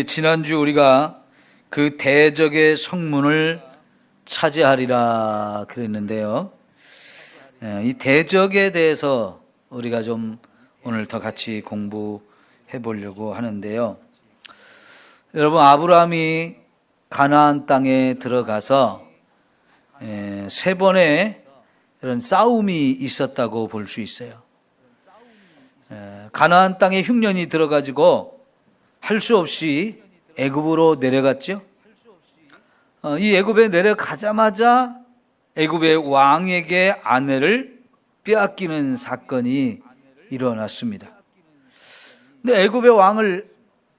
지난주 우리가 그 대적의 성문을 차지하리라 그랬는데요. 이 대적에 대해서 우리가 좀 오늘 더 같이 공부해 보려고 하는데요. 여러분, 아브라함이 가나안 땅에 들어가서 세 번의 이런 싸움이 있었다고 볼 수 있어요. 가나안 땅에 흉년이 들어가지고 할 수 없이 애굽으로 내려갔죠. 이 애굽에 내려가자마자 애굽의 왕에게 아내를 빼앗기는 사건이 일어났습니다. 근데 애굽의 왕을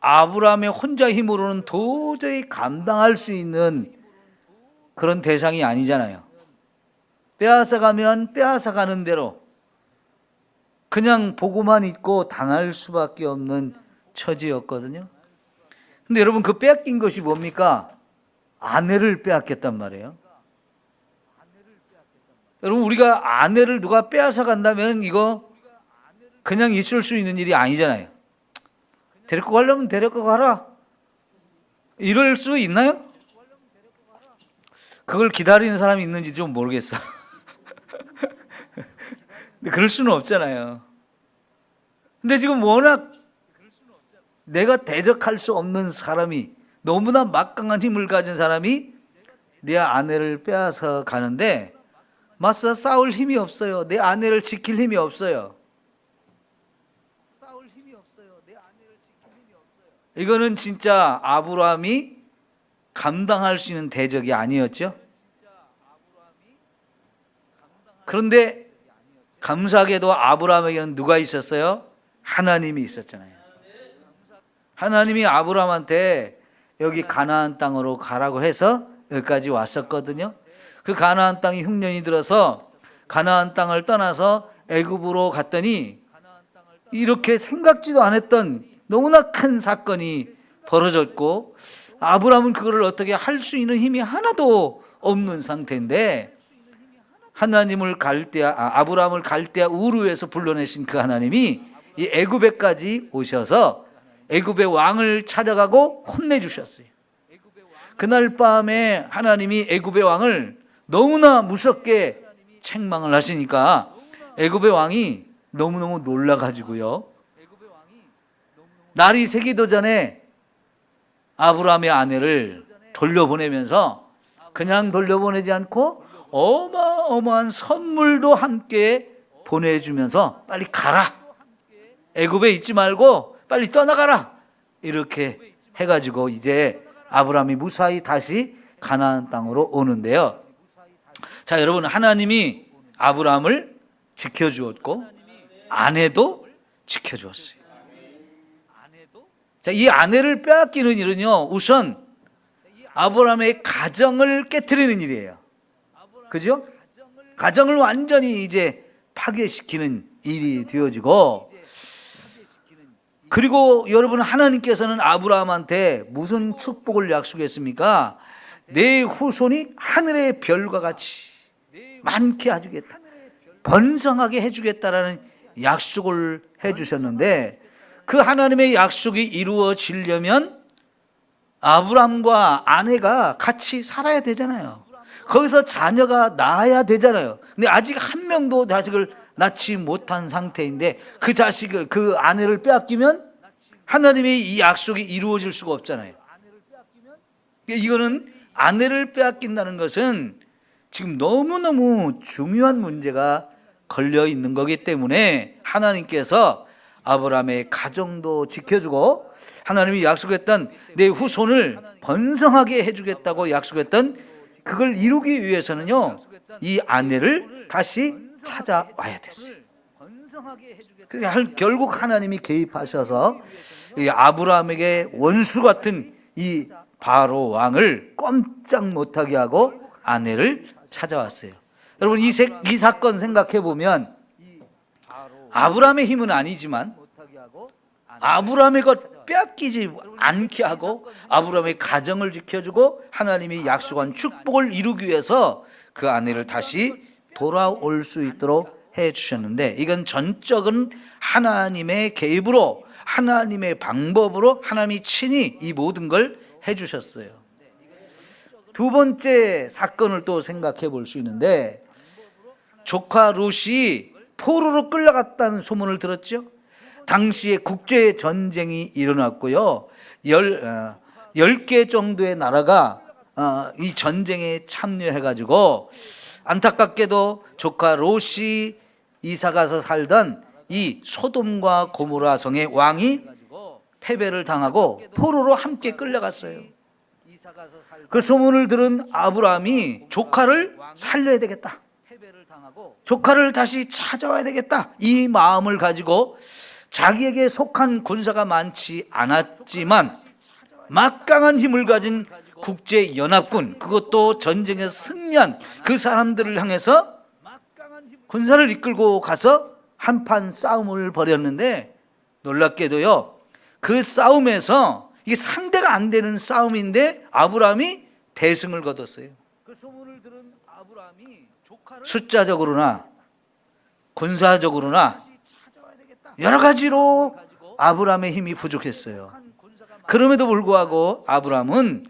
아브라함의 혼자 힘으로는 도저히 감당할 수 있는 그런 대상이 아니잖아요. 빼앗아가면 빼앗아가는 대로 그냥 보고만 있고 당할 수밖에 없는 처지였거든요. 근데 여러분, 그 빼앗긴 것이 뭡니까? 아내를 빼앗겼단 말이에요. 여러분, 우리가 아내를 누가 빼앗아 간다면 이거 그냥 있을 수 있는 일이 아니잖아요. 데리고 가려면 데리고 가라, 이럴 수 있나요? 그걸 기다리는 사람이 있는지 좀 모르겠어. 근데 그럴 수는 없잖아요. 근데 지금 워낙 내가 대적할 수 없는 사람이, 너무나 막강한 힘을 가진 사람이 내 아내를 빼앗아 가는데 맞서 싸울 힘이 없어요. 내 아내를 지킬 힘이 없어요. 이거는 진짜 아브라함이 감당할 수 있는 대적이 아니었죠. 그런데 감사하게도 아브라함에게는 누가 있었어요? 하나님이 있었잖아요. 하나님이 아브라함한테 여기 가나안 땅으로 가라고 해서 여기까지 왔었거든요. 그 가나안 땅이 흉년이 들어서 가나안 땅을 떠나서 애굽으로 갔더니 이렇게 생각지도 않았던 너무나 큰 사건이 벌어졌고, 아브라함은 그거를 어떻게 할 수 있는 힘이 하나도 없는 상태인데, 아브라함을 갈대아 우르에서 불러내신 그 하나님이 이 애굽에까지 오셔서 애굽의 왕을 찾아가고 혼내주셨어요. 그날 밤에 하나님이 애굽의 왕을 너무나 무섭게 책망을 하시니까 애굽의 왕이 너무너무 놀라가지고요, 날이 새기도 전에 아브라함의 아내를 돌려보내면서 그냥 돌려보내지 않고 어마어마한 선물도 함께 보내주면서 빨리 가라, 애굽에 있지 말고 빨리 떠나가라, 이렇게 해가지고 이제 아브라함이 무사히 다시 가나안 땅으로 오는데요. 자, 여러분, 하나님이 아브라함을 지켜주었고 아내도 지켜주었어요. 자, 이 아내를 빼앗기는 일은요, 우선 아브라함의 가정을 깨트리는 일이에요. 그죠? 가정을 완전히 이제 파괴시키는 일이 되어지고, 그리고 여러분, 하나님께서는 아브라함한테 무슨 축복을 약속했습니까? 내 후손이 하늘의 별과 같이 많게 해주겠다, 번성하게 해주겠다라는 약속을 해주셨는데, 그 하나님의 약속이 이루어지려면 아브라함과 아내가 같이 살아야 되잖아요. 거기서 자녀가 낳아야 되잖아요. 근데 아직 한 명도 자식을 낳지 못한 상태인데 그 아내를 빼앗기면 하나님의 이 약속이 이루어질 수가 없잖아요. 이거는 아내를 빼앗긴다는 것은 지금 너무너무 중요한 문제가 걸려 있는 거기 때문에 하나님께서 아브라함의 가정도 지켜주고, 하나님이 약속했던 내 후손을 번성하게 해주겠다고 약속했던 그걸 이루기 위해서는요, 이 아내를 다시 찾아와야 됐어요. 결국 하나님이 개입하셔서 아브라함에게 원수 같은 이 바로 왕을 꼼짝 못하게 하고 아내를 찾아왔어요. 여러분, 이 사건 생각해 보면 아브라함의 힘은 아니지만 아브라함의 것 빼앗기지 않게 하고 아브라함의 가정을 지켜주고 하나님이 약속한 축복을 이루기 위해서 그 아내를 다시 돌아올 수 있도록 해 주셨는데, 이건 전적인 하나님의 개입으로 하나님의 방법으로 하나님이 친히 이 모든 걸 해주셨어요. 두 번째 사건을 또 생각해 볼 수 있는데, 조카 롯이 포로로 끌려갔다는 소문을 들었죠. 당시에 국제 전쟁이 일어났고요. 10개 정도의 나라가 이 전쟁에 참여해가지고, 안타깝게도 조카 롯이 이사가서 살던 이 소돔과 고모라 성의 왕이 패배를 당하고 포로로 함께 끌려갔어요. 그 소문을 들은 아브라함이 조카를 살려야 되겠다, 조카를 다시 찾아와야 되겠다, 이 마음을 가지고 자기에게 속한 군사가 많지 않았지만 막강한 힘을 가진 국제연합군, 그것도 전쟁에서 승리한 그 사람들을 향해서 군사를 이끌고 가서 한판 싸움을 벌였는데, 놀랍게도요, 그 싸움에서 이게 상대가 안 되는 싸움인데 아브라함이 대승을 거뒀어요. 숫자적으로나 군사적으로나 여러 가지로 아브라함의 힘이 부족했어요. 그럼에도 불구하고 아브라함은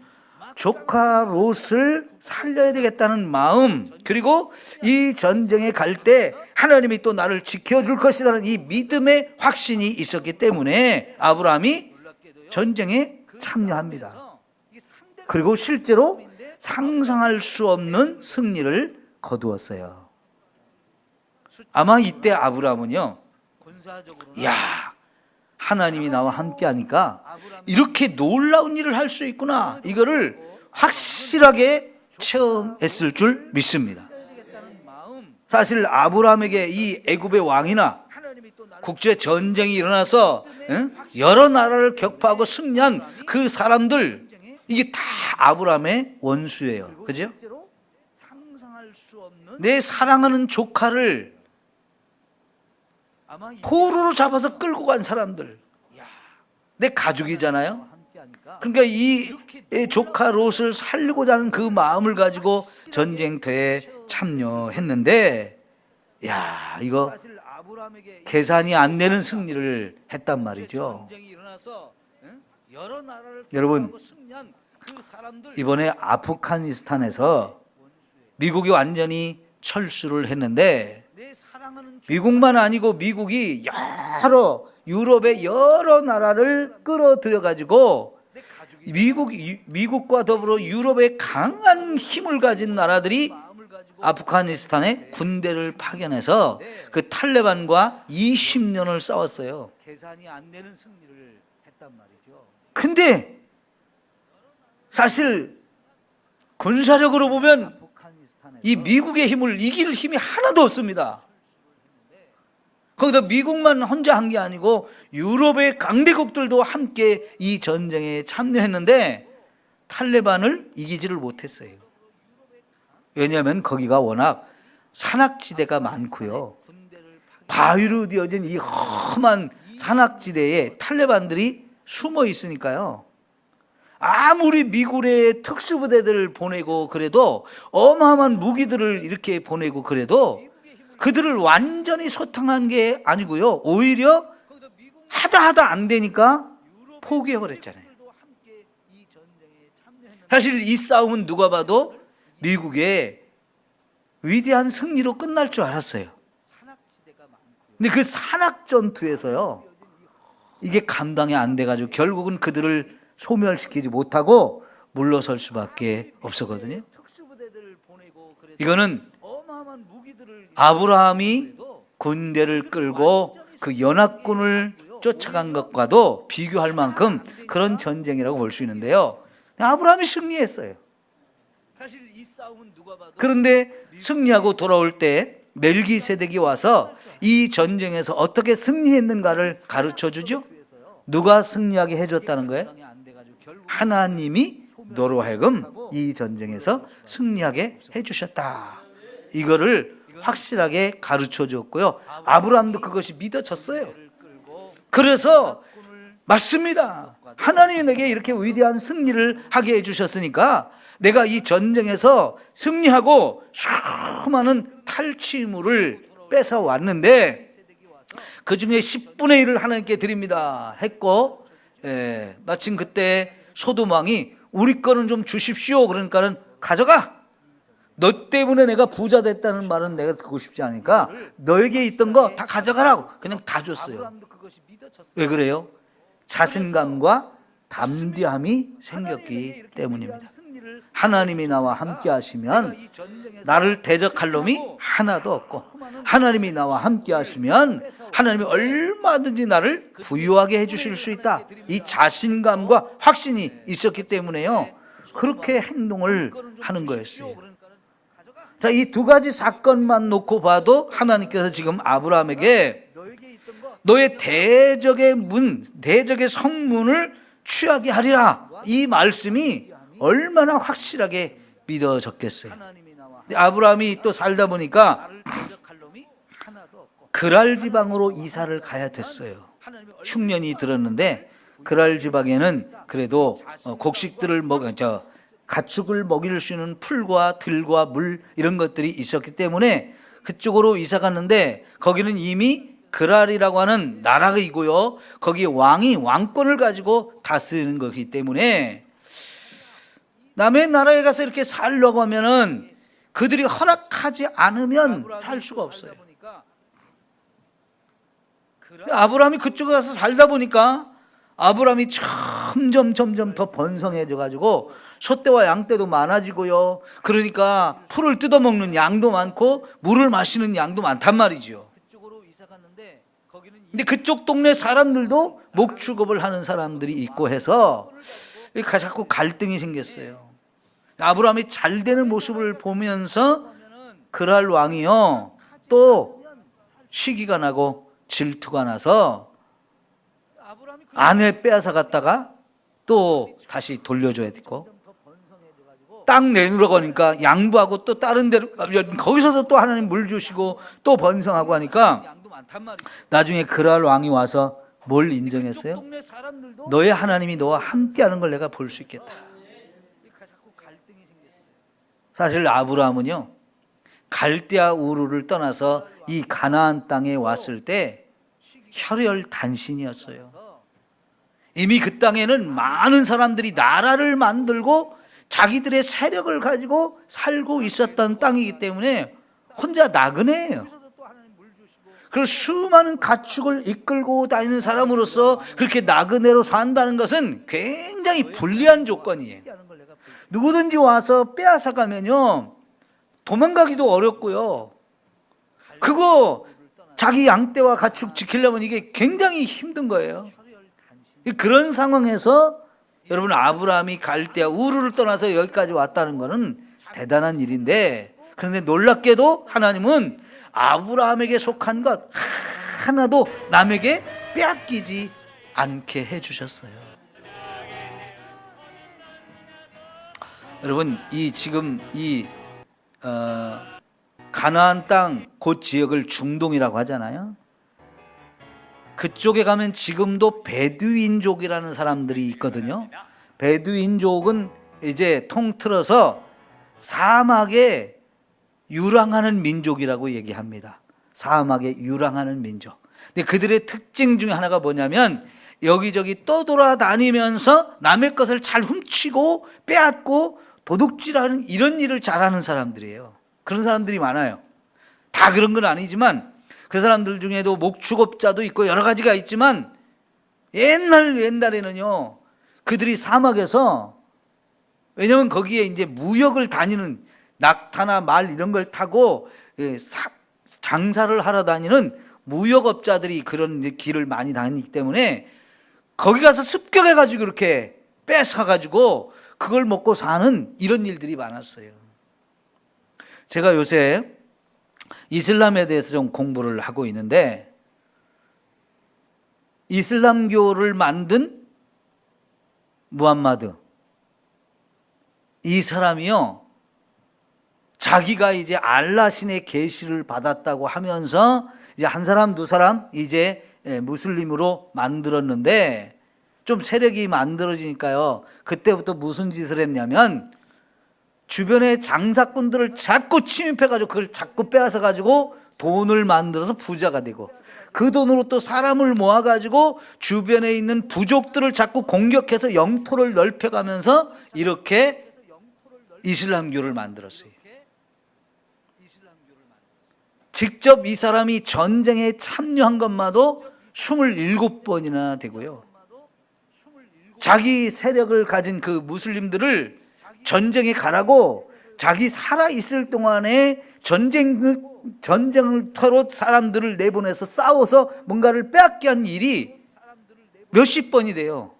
조카 롯을 살려야 되겠다는 마음, 그리고 이 전쟁에 갈 때 하나님이 또 나를 지켜줄 것이라는 이 믿음의 확신이 있었기 때문에 아브라함이 전쟁에 참여합니다. 그리고 실제로 상상할 수 없는 승리를 거두었어요. 아마 이때 아브라함은요, 야, 하나님이 나와 함께 하니까 이렇게 놀라운 일을 할 수 있구나, 이거를 확실하게 체험했을 줄 믿습니다. 사실 아브라함에게 이 애굽의 왕이나 국제 전쟁이 일어나서 여러 나라를 격파하고 승리한 그 사람들, 이게 다 아브라함의 원수예요. 그죠? 내 사랑하는 조카를 포로로 잡아서 끌고 간 사람들, 내 가족이잖아요. 그러니까 이 조카 롯을 살리고자 하는 그 마음을 가지고 전쟁터에 참여했는데, 야, 이거 계산이 안 되는 승리를 했단 말이죠. 여러분, 이번에 아프가니스탄에서 미국이 완전히 철수를 했는데, 미국만 아니고 미국이 여러 유럽의 여러 나라를 끌어들여 가지고 미국과 더불어 유럽의 강한 힘을 가진 나라들이 아프가니스탄에 군대를 파견해서 그 탈레반과 20년을 싸웠어요. 근데 사실 군사력으로 보면 이 미국의 힘을 이길 힘이 하나도 없습니다. 거기다 미국만 혼자 한 게 아니고 유럽의 강대국들도 함께 이 전쟁에 참여했는데 탈레반을 이기지를 못했어요. 왜냐하면 거기가 워낙 산악지대가 많고요, 바위로 되어진 이 험한 산악지대에 탈레반들이 숨어 있으니까요, 아무리 미군의 특수부대들을 보내고 그래도, 어마어마한 무기들을 이렇게 보내고 그래도 그들을 완전히 소탕한 게 아니고요, 오히려 하다 안 되니까 포기해버렸잖아요. 사실 이 싸움은 누가 봐도 미국의 위대한 승리로 끝날 줄 알았어요. 근데 그 산악전투에서요, 이게 감당이 안 돼가지고 결국은 그들을 소멸시키지 못하고 물러설 수밖에 없었거든요. 이거는 아브라함이 군대를 끌고 그 연합군을 쫓아간 것과도 비교할 만큼 그런 전쟁이라고 볼 수 있는데요, 아브라함이 승리했어요. 그런데 승리하고 돌아올 때 멜기세덱이 와서 이 전쟁에서 어떻게 승리했는가를 가르쳐 주죠. 누가 승리하게 해줬다는 거예요? 하나님이 너로 하여금 이 전쟁에서 승리하게 해주셨다, 이거를 확실하게 가르쳐 줬고요, 아브라함도 그것이 믿어졌어요. 그래서 맞습니다, 하나님이 내게 이렇게 위대한 승리를 하게 해주셨으니까 내가 이 전쟁에서 승리하고 수많은 탈취물을 뺏어왔는데 그 중에 10분의 1을 하나님께 드립니다 했고, 마침 그때 소돔 왕이 우리 거는 좀 주십시오. 그러니까는 가져가. 너 때문에 내가 부자 됐다는 말은 내가 듣고 싶지 않으니까 너에게 있던 거 다 가져가라고 그냥 다 줬어요. 왜 그래요? 자신감과 담대함이 생겼기 때문입니다. 하나님이 나와 함께 하시면 나를 대적할 놈이 하나도 없고, 하나님이 나와 함께 하시면 하나님이 얼마든지 나를 부유하게 해주실 수 있다. 이 자신감과 확신이 있었기 때문에요, 그렇게 행동을 하는 거였어요. 자, 이 두 가지 사건만 놓고 봐도 하나님께서 지금 아브라함에게 너의 대적의 성문을 취하게 하리라, 이 말씀이 얼마나 확실하게 믿어졌겠어요. 아브라함이 또 살다 보니까 그랄 지방으로 이사를 가야 됐어요. 흉년이 들었는데 그랄 지방에는 그래도 곡식들을 가축을 먹일 수 있는 풀과 들과 물 이런 것들이 있었기 때문에 그쪽으로 이사 갔는데, 거기는 이미 그랄이라고 하는 나라이고요, 거기 왕이 왕권을 가지고 다스리는 거기 때문에 남의 나라에 가서 이렇게 살려고 하면은 그들이 허락하지 않으면 살 수가 없어요. 아브라함이 그쪽에 가서 살다 보니까 아브라함이 점점 더 번성해져 가지고 소떼와 양떼도 많아지고요, 그러니까 풀을 뜯어먹는 양도 많고 물을 마시는 양도 많단 말이죠. 근데 그쪽 동네 사람들도 목축업을 하는 사람들이 있고 해서 자꾸 갈등이 생겼어요. 아브라함이 잘 되는 모습을 보면서 그랄 왕이요 또 시기가 나고 질투가 나서 아내 빼앗아 갔다가 또 다시 돌려줘야 되고, 땅 내놓으라고 하니까 양보하고 또 다른 데로 가면 거기서도 또 하나님 물 주시고 또 번성하고 하니까 나중에 그랄 왕이 와서 뭘 인정했어요? 너의 하나님이 너와 함께하는 걸 내가 볼 수 있겠다. 사실 아브라함은요 갈대아 우르를 떠나서 이 가나안 땅에 왔을 때 혈혈단신이었어요. 이미 그 땅에는 많은 사람들이 나라를 만들고 자기들의 세력을 가지고 살고 있었던 땅이기 때문에 혼자 나그네예요. 그리고 수많은 가축을 이끌고 다니는 사람으로서 그렇게 나그네로 산다는 것은 굉장히 불리한 조건이에요. 누구든지 와서 빼앗아 가면요 도망가기도 어렵고요, 그거 자기 양떼와 가축 지키려면 이게 굉장히 힘든 거예요. 그런 상황에서 여러분 아브라함이 갈대아 우르를 떠나서 여기까지 왔다는 것은 대단한 일인데, 그런데 놀랍게도 하나님은 아브라함에게 속한 것 하나도 남에게 빼앗기지 않게 해주셨어요. 여러분 지금 가나안 땅 그 지역을 중동이라고 하잖아요. 그쪽에 가면 지금도 베두인족이라는 사람들이 있거든요. 베두인족은 이제 통틀어서 사막에 유랑하는 민족이라고 얘기합니다. 사막에 유랑하는 민족. 근데 그들의 특징 중에 하나가 뭐냐면 여기저기 떠돌아다니면서 남의 것을 잘 훔치고 빼앗고 도둑질하는 이런 일을 잘하는 사람들이에요. 그런 사람들이 많아요. 다 그런 건 아니지만 그 사람들 중에도 목축업자도 있고 여러 가지가 있지만 옛날에는요 그들이 사막에서, 왜냐면 거기에 이제 무역을 다니는 낙타나 말 이런 걸 타고 장사를 하러 다니는 무역업자들이 그런 길을 많이 다니기 때문에 거기 가서 습격해가지고 이렇게 뺏어가지고 그걸 먹고 사는 이런 일들이 많았어요. 제가 요새 이슬람에 대해서 좀 공부를 하고 있는데, 이슬람교를 만든 무함마드, 이 사람이요 자기가 이제 알라신의 계시를 받았다고 하면서 이제 한 사람 두 사람 이제 무슬림으로 만들었는데, 좀 세력이 만들어지니까요 그때부터 무슨 짓을 했냐면 주변의 장사꾼들을 자꾸 침입해가지고 그걸 자꾸 빼앗아가지고 돈을 만들어서 부자가 되고 그 돈으로 또 사람을 모아가지고 주변에 있는 부족들을 자꾸 공격해서 영토를 넓혀가면서 이렇게 이슬람교를 만들었어요. 직접 이 사람이 전쟁에 참여한 것마도 27번이나 되고요. 자기 세력을 가진 그 무슬림들을 전쟁에 가라고 자기 살아있을 동안에 전쟁을 터로 사람들을 내보내서 싸워서 뭔가를 빼앗게 한 일이 몇십 번이 돼요.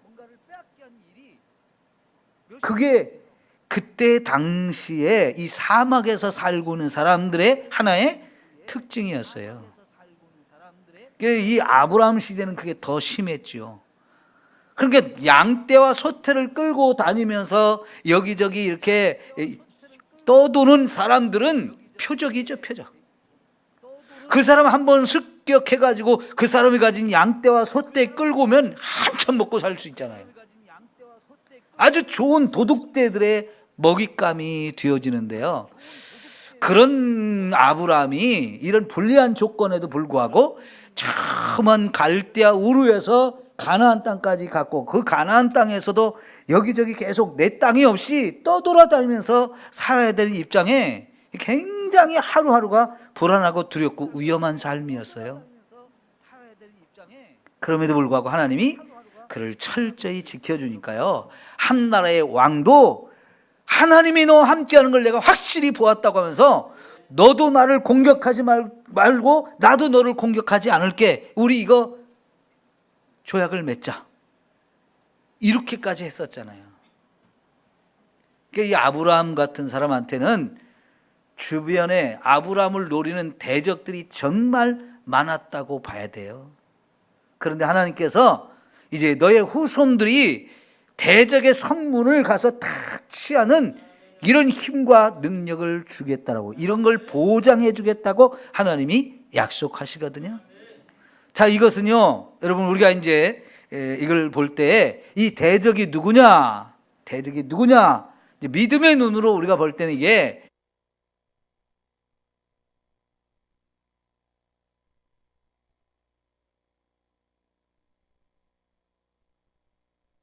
그게 그때 당시에 이 사막에서 살고 있는 사람들의 하나의 특징이었어요. 이 아브라함 시대는 그게 더 심했죠. 그러니까 양떼와 소떼를 끌고 다니면서 여기저기 이렇게 떠도는 사람들은 표적이죠, 표적. 그 사람 한번 습격해가지고 그 사람이 가진 양떼와 소떼 끌고 오면 한참 먹고 살 수 있잖아요. 아주 좋은 도둑떼들의 먹잇감이 되어지는데요. 그런 아브라함이 이런 불리한 조건에도 불구하고 참한 갈대아 우르에서 가나안 땅까지 갔고 그 가나안 땅에서도 여기저기 계속 내 땅이 없이 떠돌아다니면서 살아야 되는 입장에 굉장히 하루하루가 불안하고 두렵고 위험한 삶이었어요. 그럼에도 불구하고 하나님이 그를 철저히 지켜주니까요. 한 나라의 왕도 하나님이 너와 함께하는 걸 내가 확실히 보았다고 하면서 너도 나를 공격하지 말고 나도 너를 공격하지 않을게. 우리 이거 조약을 맺자. 이렇게까지 했었잖아요. 그러니까 이 아브라함 같은 사람한테는 주변에 아브라함을 노리는 대적들이 정말 많았다고 봐야 돼요. 그런데 하나님께서 이제 너의 후손들이 대적의 성문을 가서 다 취하는 이런 힘과 능력을 주겠다라고, 이런 걸 보장해 주겠다고 하나님이 약속하시거든요. 자, 이것은요, 여러분, 우리가 이제 이걸 볼 때 이 대적이 누구냐? 대적이 누구냐? 이제 믿음의 눈으로 우리가 볼 때는 이게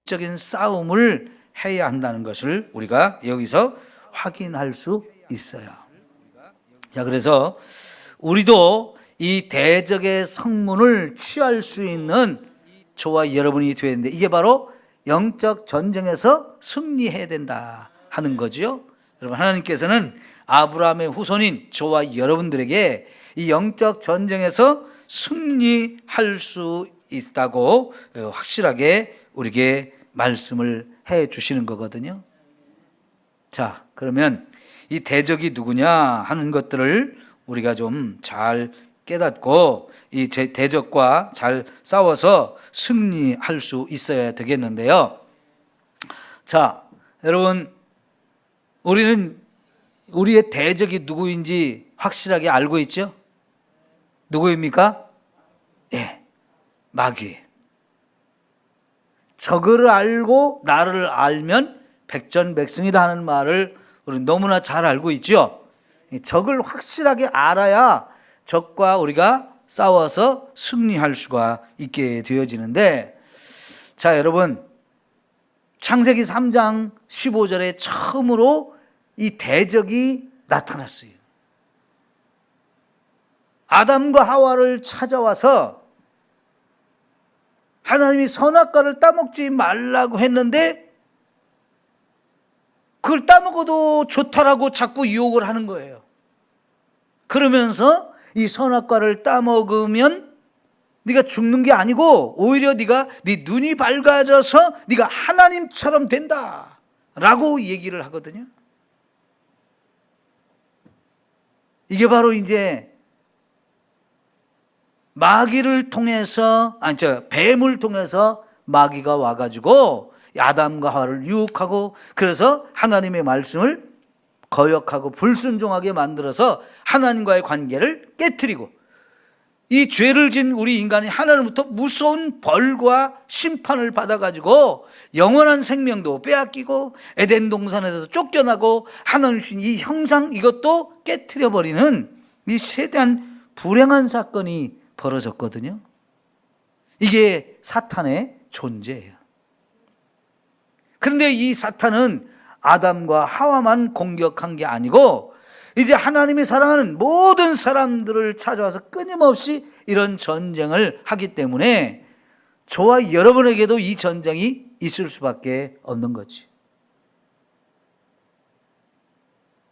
적인 싸움을 해야 한다는 것을 우리가 여기서 확인할 수 있어요. 자, 그래서 우리도 이 대적의 성문을 취할 수 있는 저와 여러분이 되어야 되는데, 이게 바로 영적 전쟁에서 승리해야 된다 하는 거죠. 여러분, 하나님께서는 아브라함의 후손인 저와 여러분들에게 이 영적 전쟁에서 승리할 수 있다고 확실하게 우리에게 말씀을 해 주시는 거거든요. 자, 그러면 이 대적이 누구냐 하는 것들을 우리가 좀 잘 깨닫고 이 대적과 잘 싸워서 승리할 수 있어야 되겠는데요. 자, 여러분, 우리는 우리의 대적이 누구인지 확실하게 알고 있죠? 누구입니까? 예, 마귀. 적을 알고 나를 알면 백전백승이다 하는 말을 우리는 너무나 잘 알고 있죠. 적을 확실하게 알아야 적과 우리가 싸워서 승리할 수가 있게 되어지는데, 자, 여러분, 창세기 3장 15절에 처음으로 이 대적이 나타났어요. 아담과 하와를 찾아와서 하나님이 선악과를 따먹지 말라고 했는데 그걸 따먹어도 좋다라고 자꾸 유혹을 하는 거예요. 그러면서 이 선악과를 따먹으면 네가 죽는 게 아니고 오히려 네 눈이 밝아져서 네가 하나님처럼 된다라고 얘기를 하거든요. 이게 바로 이제 마귀를 통해서, 뱀을 통해서 마귀가 와가지고 아담과 하와를 유혹하고, 그래서 하나님의 말씀을 거역하고 불순종하게 만들어서 하나님과의 관계를 깨트리고, 이 죄를 진 우리 인간이 하나님부터 무서운 벌과 심판을 받아가지고 영원한 생명도 빼앗기고 에덴 동산에서 쫓겨나고 하나님 주신 이 형상, 이것도 깨트려버리는 이 세대한 불행한 사건이 벌어졌거든요. 이게 사탄의 존재예요. 그런데 이 사탄은 아담과 하와만 공격한 게 아니고 이제 하나님이 사랑하는 모든 사람들을 찾아와서 끊임없이 이런 전쟁을 하기 때문에 저와 여러분에게도 이 전쟁이 있을 수밖에 없는 거지.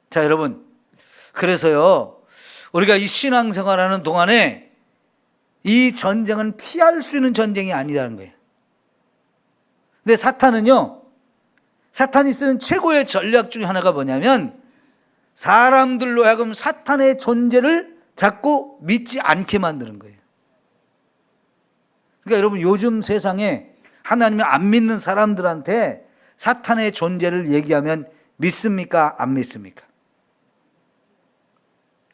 자, 여러분, 그래서요, 우리가 이 신앙생활하는 동안에 이 전쟁은 피할 수 있는 전쟁이 아니라는 거예요. 근데 사탄은요, 사탄이 쓰는 최고의 전략 중에 하나가 뭐냐면 사람들로 하여금 사탄의 존재를 자꾸 믿지 않게 만드는 거예요. 그러니까 여러분, 요즘 세상에 하나님을 안 믿는 사람들한테 사탄의 존재를 얘기하면 믿습니까? 안 믿습니까?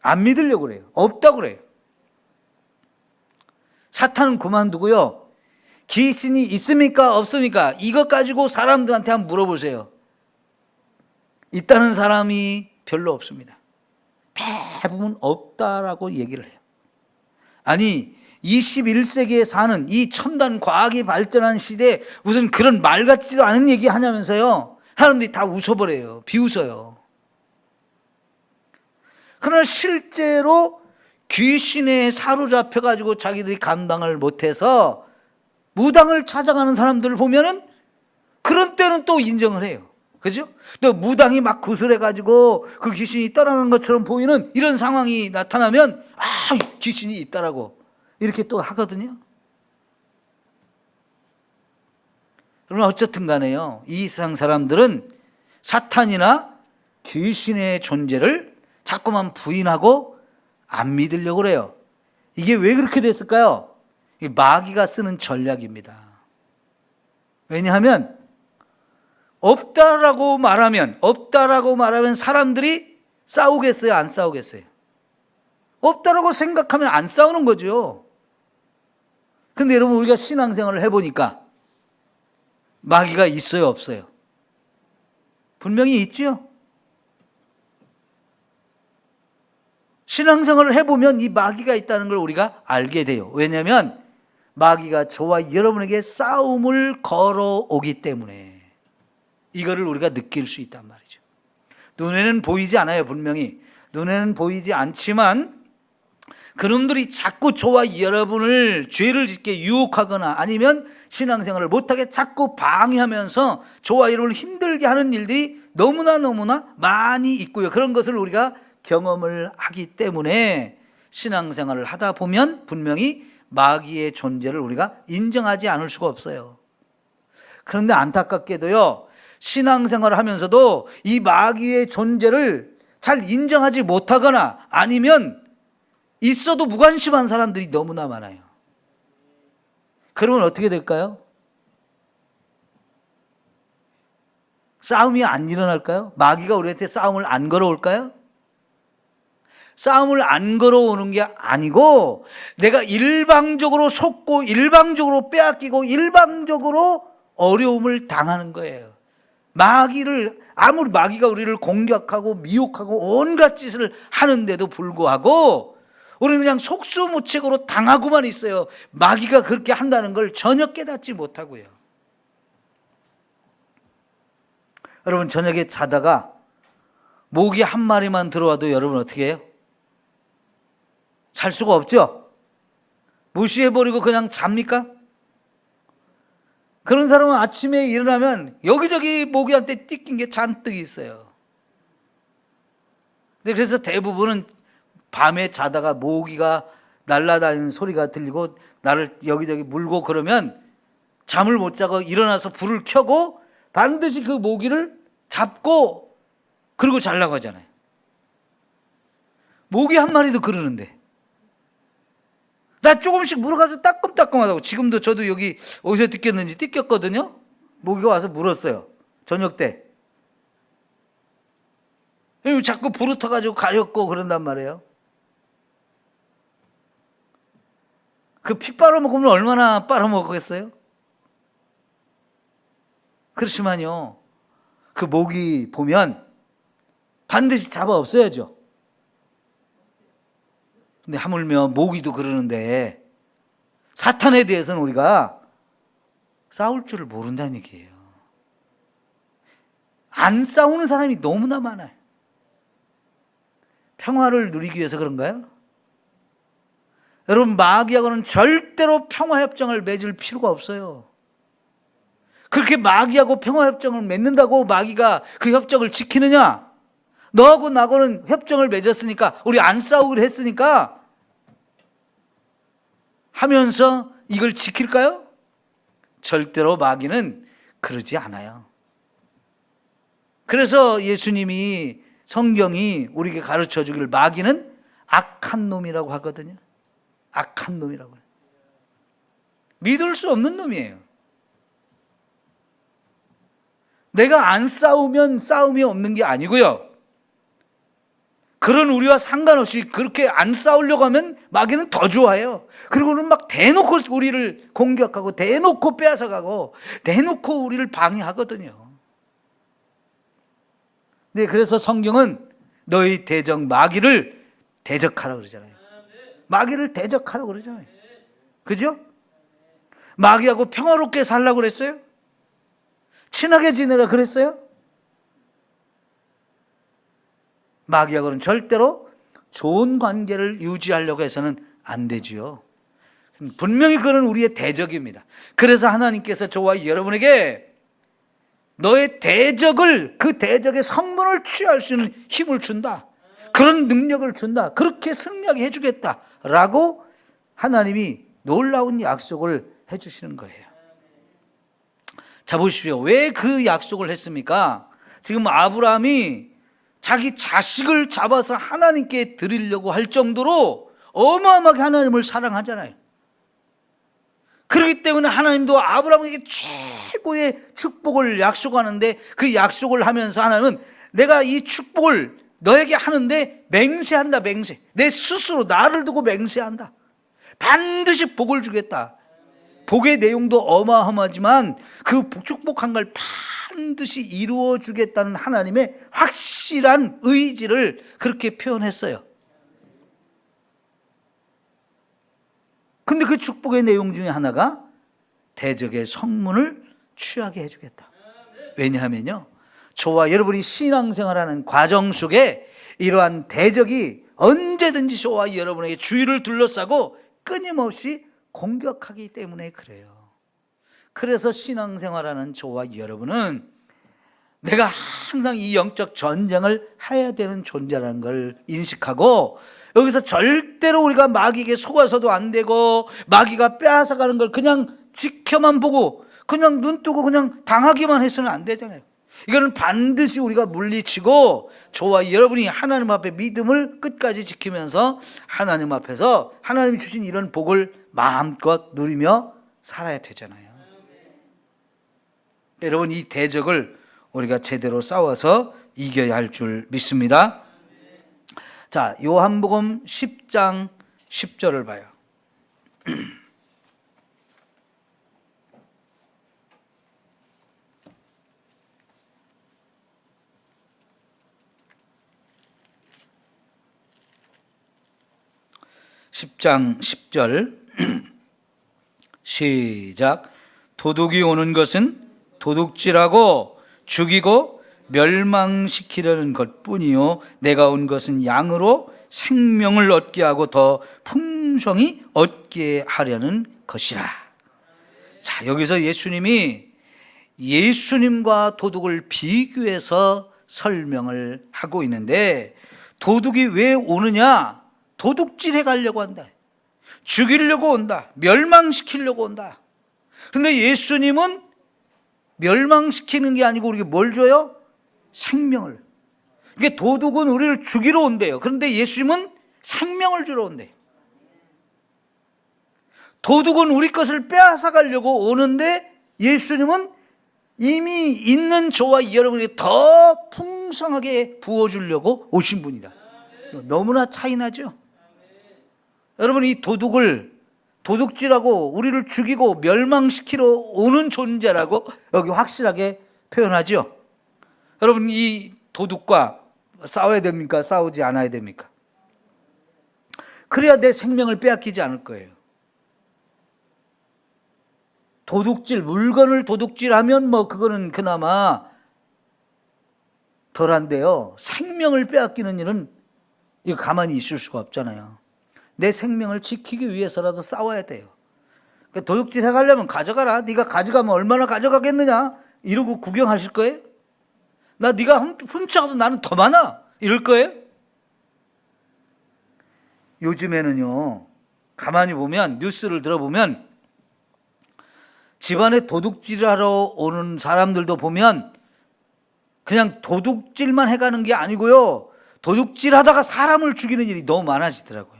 안 믿으려고 그래요. 없다고 그래요. 사탄은 그만두고요, 귀신이 있습니까? 없습니까? 이것 가지고 사람들한테 한번 물어보세요. 있다는 사람이 별로 없습니다. 대부분 없다라고 얘기를 해요. 아니, 21세기에 사는 이 첨단 과학이 발전한 시대에 무슨 그런 말 같지도 않은 얘기 하냐면서요. 사람들이 다 웃어버려요. 비웃어요. 그러나 실제로 귀신에 사로잡혀가지고 자기들이 감당을 못해서 무당을 찾아가는 사람들을 보면은 그런 때는 또 인정을 해요. 그죠? 또 무당이 막 구슬해가지고 그 귀신이 떠나는 것처럼 보이는 이런 상황이 나타나면 귀신이 있다라고 이렇게 또 하거든요. 그러나 어쨌든 간에요, 이 세상 사람들은 사탄이나 귀신의 존재를 자꾸만 부인하고 안 믿으려고 그래요. 이게 왜 그렇게 됐을까요? 마귀가 쓰는 전략입니다. 왜냐하면 없다라고 말하면 사람들이 싸우겠어요? 안 싸우겠어요? 없다라고 생각하면 안 싸우는 거죠. 그런데 여러분, 우리가 신앙생활을 해보니까 마귀가 있어요? 없어요? 분명히 있죠. 신앙생활을 해보면 이 마귀가 있다는 걸 우리가 알게 돼요. 왜냐하면 마귀가 저와 여러분에게 싸움을 걸어오기 때문에 이거를 우리가 느낄 수 있단 말이죠. 눈에는 보이지 않아요. 분명히 눈에는 보이지 않지만 그놈들이 자꾸 저와 여러분을 죄를 짓게 유혹하거나 아니면 신앙생활을 못하게 자꾸 방해하면서 저와 여러분을 힘들게 하는 일들이 너무나 많이 있고요. 그런 것을 우리가 경험을 하기 때문에 신앙생활을 하다 보면 분명히 마귀의 존재를 우리가 인정하지 않을 수가 없어요. 그런데 안타깝게도요, 신앙생활을 하면서도 이 마귀의 존재를 잘 인정하지 못하거나 아니면 있어도 무관심한 사람들이 너무나 많아요. 그러면 어떻게 될까요? 싸움이 안 일어날까요? 마귀가 우리한테 싸움을 안 걸어올까요? 싸움을 안 걸어오는 게 아니고 내가 일방적으로 속고 일방적으로 빼앗기고 일방적으로 어려움을 당하는 거예요. 아무리 마귀가 우리를 공격하고 미혹하고 온갖 짓을 하는데도 불구하고 우리는 그냥 속수무책으로 당하고만 있어요. 마귀가 그렇게 한다는 걸 전혀 깨닫지 못하고요. 여러분, 저녁에 자다가 모기 한 마리만 들어와도 여러분 어떻게 해요? 잘 수가 없죠? 무시해버리고 그냥 잡니까? 그런 사람은 아침에 일어나면 여기저기 모기한테 띠낀 게 잔뜩 있어요. 근데 그래서 대부분은 밤에 자다가 모기가 날아다니는 소리가 들리고 나를 여기저기 물고 그러면 잠을 못 자고 일어나서 불을 켜고 반드시 그 모기를 잡고 그러고 자려고 하잖아요. 모기 한 마리도 그러는데 나 조금씩 물어가서 따끔따끔하다고. 지금도 저도 여기 어디서 뜯겼는지 뜯겼거든요. 모기가 와서 물었어요. 저녁 때. 자꾸 부르터가지고 가렵고 그런단 말이에요. 그 피 빨아먹으면 얼마나 빨아먹겠어요? 그렇지만요, 그 모기 보면 반드시 잡아 없어야죠. 근데 하물며 모기도 그러는데 사탄에 대해서는 우리가 싸울 줄을 모른다는 얘기예요. 안 싸우는 사람이 너무나 많아요. 평화를 누리기 위해서 그런가요? 여러분, 마귀하고는 절대로 평화협정을 맺을 필요가 없어요. 그렇게 마귀하고 평화협정을 맺는다고 마귀가 그 협정을 지키느냐? 너하고 나하고는 협정을 맺었으니까, 우리 안 싸우기로 했으니까 하면서 이걸 지킬까요? 절대로 마귀는 그러지 않아요. 그래서 예수님이, 성경이 우리에게 가르쳐 주길 마귀는 악한 놈이라고 하거든요. 악한 놈이라고 해요. 믿을 수 없는 놈이에요. 내가 안 싸우면 싸움이 없는 게 아니고요. 그런 우리와 상관없이 그렇게 안 싸우려고 하면 마귀는 더 좋아해요. 그리고는 막 대놓고 우리를 공격하고 대놓고 빼앗아가고 대놓고 우리를 방해하거든요. 네, 그래서 성경은 너희 대적 마귀를 대적하라고 그러잖아요. 마귀를 대적하라고 그러잖아요. 그죠? 마귀하고 평화롭게 살라고 그랬어요? 친하게 지내라 그랬어요? 마귀하고는 절대로 좋은 관계를 유지하려고 해서는 안 되지요. 분명히 그는 우리의 대적입니다. 그래서 하나님께서 저와 여러분에게 너의 대적을, 그 대적의 성분을 취할 수 있는 힘을 준다. 그런 능력을 준다. 그렇게 승리하게 해주겠다 라고 하나님이 놀라운 약속을 해주시는 거예요. 자, 보십시오. 왜 그 약속을 했습니까? 지금 아브라함이 자기 자식을 잡아서 하나님께 드리려고 할 정도로 어마어마하게 하나님을 사랑하잖아요. 그렇기 때문에 하나님도 아브라함에게 최고의 축복을 약속하는데, 그 약속을 하면서 하나님은 내가 이 축복을 너에게 하는데 맹세한다. 맹세. 내 스스로 나를 두고 맹세한다. 반드시 복을 주겠다. 복의 내용도 어마어마하지만 그 축복한 걸 반드시 이루어 주겠다는 하나님의 확실한 의지를 그렇게 표현했어요. 근데 그 축복의 내용 중에 하나가 대적의 성문을 취하게 해주겠다. 왜냐하면요, 저와 여러분이 신앙생활하는 과정 속에 이러한 대적이 언제든지 저와 여러분에게 주위를 둘러싸고 끊임없이 공격하기 때문에 그래요. 그래서 신앙생활하는 저와 여러분은 내가 항상 이 영적 전쟁을 해야 되는 존재라는 걸 인식하고, 여기서 절대로 우리가 마귀에게 속아서도 안 되고, 마귀가 빼앗아가는 걸 그냥 지켜만 보고 그냥 눈 뜨고 그냥 당하기만 해서는 안 되잖아요. 이거는 반드시 우리가 물리치고 저와 여러분이 하나님 앞에 믿음을 끝까지 지키면서 하나님 앞에서 하나님이 주신 이런 복을 마음껏 누리며 살아야 되잖아요. 여러분, 이 대적을 우리가 제대로 싸워서 이겨야 할 줄 믿습니다. 자, 요한복음 10장 10절을 봐요. 10장 10절 시작. 도둑이 오는 것은 도둑질하고 죽이고 멸망시키려는 것뿐이요 내가 온 것은 양으로 생명을 얻게 하고 더 풍성히 얻게 하려는 것이라. 자, 여기서 예수님과 도둑을 비교해서 설명을 하고 있는데, 도둑이 왜 오느냐? 도둑질해 가려고 한다. 죽이려고 온다. 멸망시키려고 온다. 그런데 예수님은 멸망시키는 게 아니고 우리에게 뭘 줘요? 생명을. 이게 도둑은 우리를 죽이러 온대요. 그런데 예수님은 생명을 주러 온대요. 도둑은 우리 것을 빼앗아 가려고 오는데 예수님은 이미 있는 저와 여러분에게 더 풍성하게 부어주려고 오신 분이다. 너무나 차이 나죠? 여러분, 이 도둑질하고 우리를 죽이고 멸망시키러 오는 존재라고 여기 확실하게 표현하죠. 여러분, 이 도둑과 싸워야 됩니까? 싸우지 않아야 됩니까? 그래야 내 생명을 빼앗기지 않을 거예요. 도둑질, 물건을 도둑질하면 뭐 그거는 그나마 덜한데요. 생명을 빼앗기는 일은 이거 가만히 있을 수가 없잖아요. 내 생명을 지키기 위해서라도 싸워야 돼요. 그러니까 도둑질 해가려면 가져가라. 네가 가져가면 얼마나 가져가겠느냐 이러고 구경하실 거예요? 나 네가 훔쳐가서 나는 더 많아 이럴 거예요? 요즘에는요, 가만히 보면 뉴스를 들어보면 집안에 도둑질을 하러 오는 사람들도 보면 그냥 도둑질만 해가는 게 아니고요, 도둑질 하다가 사람을 죽이는 일이 너무 많아지더라고요.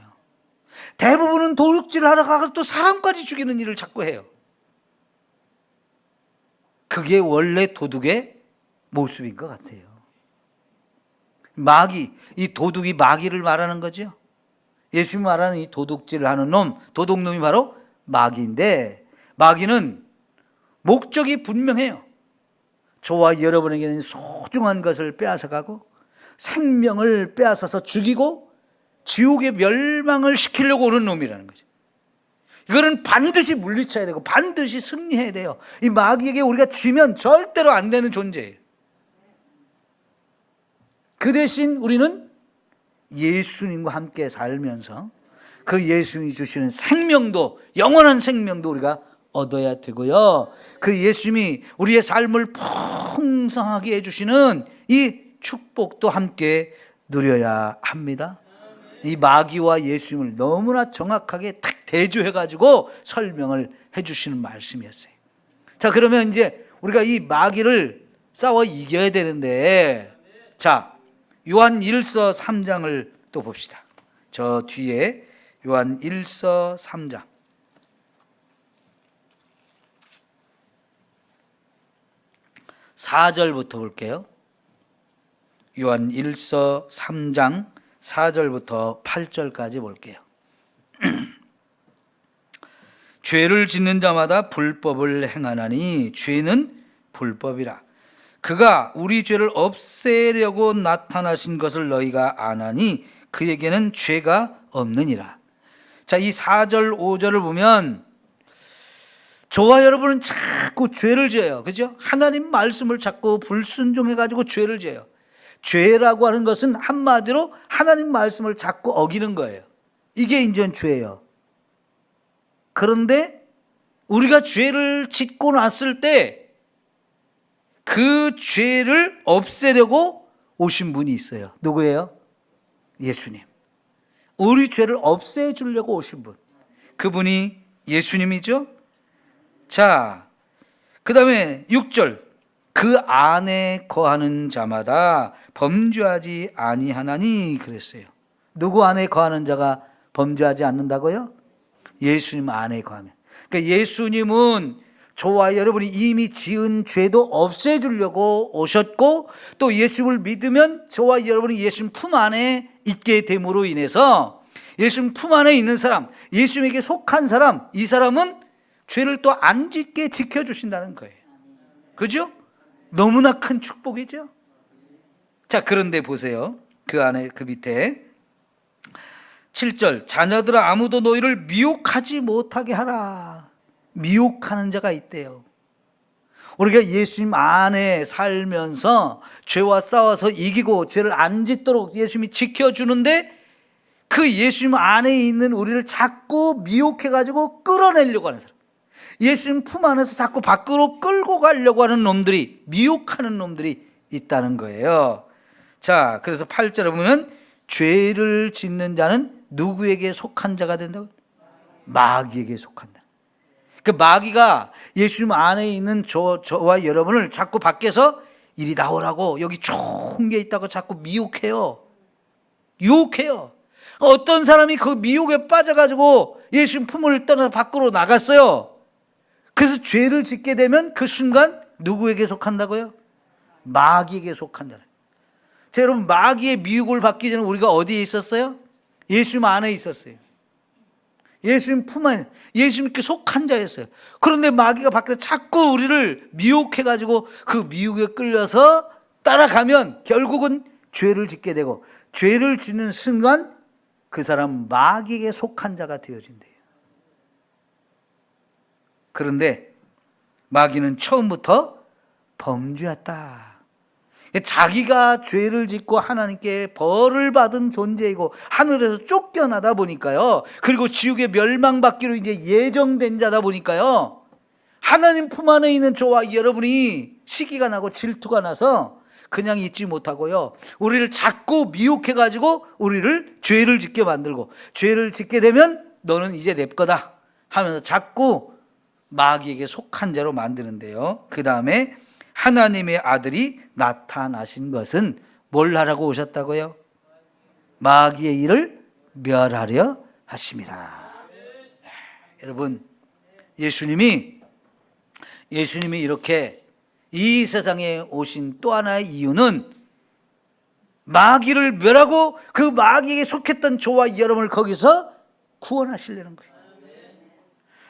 대부분은 도둑질 하러 가서 또 사람까지 죽이는 일을 자꾸 해요. 그게 원래 도둑의 모습인 것 같아요. 마귀, 이 도둑이 마귀를 말하는 거죠. 예수님 말하는 이 도둑질을 하는 놈, 도둑놈이 바로 마귀인데, 마귀는 목적이 분명해요. 저와 여러분에게는 소중한 것을 빼앗아가고 생명을 빼앗아서 죽이고 지옥의 멸망을 시키려고 오는 놈이라는 거죠. 이거는 반드시 물리쳐야 되고 반드시 승리해야 돼요. 이 마귀에게 우리가 지면 절대로 안 되는 존재예요. 그 대신 우리는 예수님과 함께 살면서 그 예수님이 주시는 생명도, 영원한 생명도 우리가 얻어야 되고요, 그 예수님이 우리의 삶을 풍성하게 해주시는 이 축복도 함께 누려야 합니다. 이 마귀와 예수님을 너무나 정확하게 딱 대조해가지고 설명을 해주시는 말씀이었어요. 자, 그러면 이제 우리가 이 마귀를 싸워 이겨야 되는데, 자, 요한 1서 3장을 또 봅시다. 저 뒤에 요한 1서 3장. (4절부터) 볼게요. 요한 1서 3장 4절부터 8절까지 볼게요. 죄를 짓는 자마다 불법을 행하나니 죄는 불법이라. 그가 우리 죄를 없애려고 나타나신 것을 너희가 아나니 그에게는 죄가 없느니라. 자, 이 4절 5절을 보면 저와 여러분은 자꾸 죄를 지어요. 그죠? 하나님 말씀을 자꾸 불순종해가지고 죄를 지어요. 죄라고 하는 것은 한마디로 하나님 말씀을 자꾸 어기는 거예요. 이게 인전 죄예요. 그런데 우리가 죄를 짓고 났을 때 그 죄를 없애려고 오신 분이 있어요. 누구예요? 예수님. 우리 죄를 없애주려고 오신 분. 그분이 예수님이죠. 자, 그 다음에 6절. 그 안에 거하는 자마다 범죄하지 아니하나니 그랬어요. 누구 안에 거하는 자가 범죄하지 않는다고요? 예수님 안에 거하면. 그러니까 예수님은 저와 여러분이 이미 지은 죄도 없애주려고 오셨고, 또 예수를 믿으면 저와 여러분이 예수님 품 안에 있게 됨으로 인해서 예수님 품 안에 있는 사람, 예수님에게 속한 사람, 이 사람은 죄를 또 안 짓게 지켜주신다는 거예요. 그죠? 너무나 큰 축복이죠. 자, 그런데 보세요. 그 안에, 그 밑에 7절. 자녀들아, 아무도 너희를 미혹하지 못하게 하라. 미혹하는 자가 있대요. 우리가 예수님 안에 살면서 죄와 싸워서 이기고 죄를 안 짓도록 예수님이 지켜주는데, 그 예수님 안에 있는 우리를 자꾸 미혹해가지고 끌어내려고 하는 사람, 예수님 품 안에서 자꾸 밖으로 끌고 가려고 하는 놈들이, 미혹하는 놈들이 있다는 거예요. 자, 그래서 8절에 보면 죄를 짓는 자는 누구에게 속한 자가 된다고? 마귀에게 속한다. 그 마귀가 예수님 안에 있는 저와 여러분을 자꾸 밖에서 이리 나오라고, 여기 좋은 게 있다고 자꾸 미혹해요. 유혹해요. 어떤 사람이 그 미혹에 빠져가지고 예수님 품을 떠나서 밖으로 나갔어요. 그래서 죄를 짓게 되면 그 순간 누구에게 속한다고요? 마귀에게 속한다. 자, 여러분, 마귀의 미혹을 받기 전에 우리가 어디에 있었어요? 예수님 안에 있었어요. 예수님 품 안에, 예수님께 속한 자였어요. 그런데 마귀가 밖에서 자꾸 우리를 미혹해가지고 그 미혹에 끌려서 따라가면 결국은 죄를 짓게 되고, 죄를 짓는 순간 그 사람 마귀에게 속한 자가 되어진대요. 그런데 마귀는 처음부터 범죄였다. 자기가 죄를 짓고 하나님께 벌을 받은 존재이고 하늘에서 쫓겨나다 보니까요, 그리고 지옥에 멸망받기로 이제 예정된 자다 보니까요, 하나님 품 안에 있는 저와 여러분이 시기가 나고 질투가 나서 그냥 잊지 못하고요, 우리를 자꾸 미혹해가지고 우리를 죄를 짓게 만들고, 죄를 짓게 되면 너는 이제 내 거다 하면서 자꾸 마귀에게 속한 자로 만드는데요. 그 다음에 하나님의 아들이 나타나신 것은 뭘 하라고 오셨다고요? 마귀의 일을 멸하려 하심이라. 여러분, 예수님이 이렇게 이 세상에 오신 또 하나의 이유는 마귀를 멸하고 그 마귀에게 속했던 저와 여러분을 거기서 구원하시려는 거예요.